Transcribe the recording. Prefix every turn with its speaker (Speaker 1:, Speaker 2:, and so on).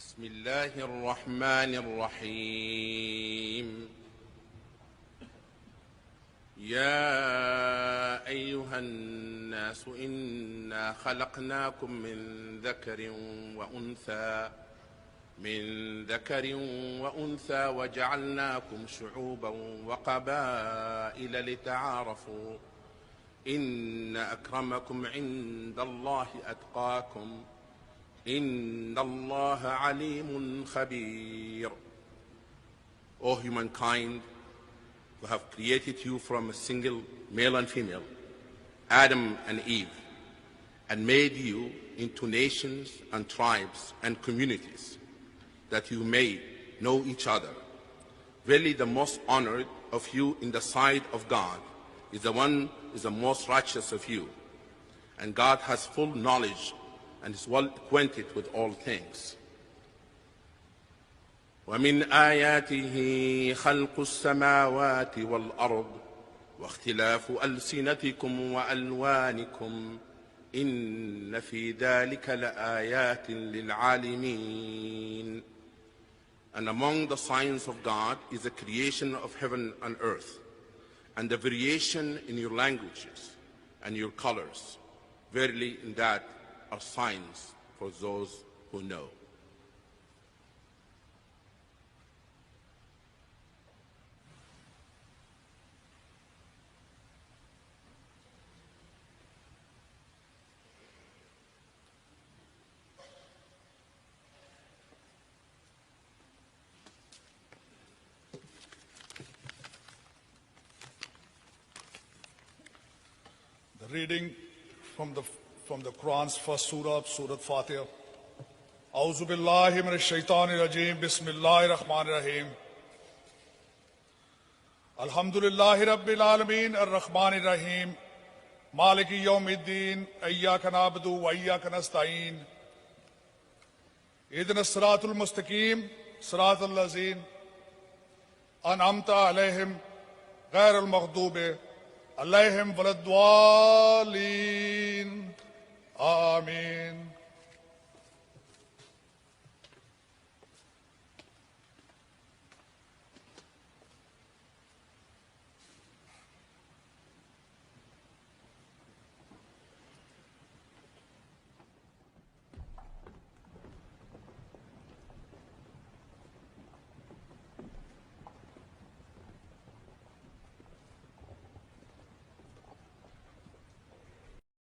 Speaker 1: بسم الله الرحمن الرحيم. يا أيها الناس إنا خلقناكم من ذكر وأنثى وجعلناكم شعوبا وقبائل لتعارفوا إن أكرمكم عند الله أتقاكم إن الله عليم خبير. O humankind, we have created you from a single male and female, Adam and Eve, and made you into nations and tribes and communities, that you may know each other. Really, the most honored of you in the sight of God is the one who is the most righteous of you. And God has full knowledge and is well acquainted with all things. ومن آياته خلق السماوات والأرض واختلاف ألسنتكم وألوانكم إن في ذلك لآيات للعالمين. And among the signs of God is the creation of heaven and earth, and the variation in your languages and your colors. Verily, in that are signs for those who know.
Speaker 2: The reading from the Quran's first surah, Surah Fatiha. A'udhu billahi minash shaitani rajim. Bismillahir rahmanir rahim. Alhamdulillahi rabbil alamin ar-rahmanir rahim. Maliki yawmiddin. Iyyaka na'budu wa iyyaka nasta'in. Ihdinas siratal mustaqim. Siratal ladzina an'amta alayhim ghayril maghdubi alayhim waladdallin. Amin.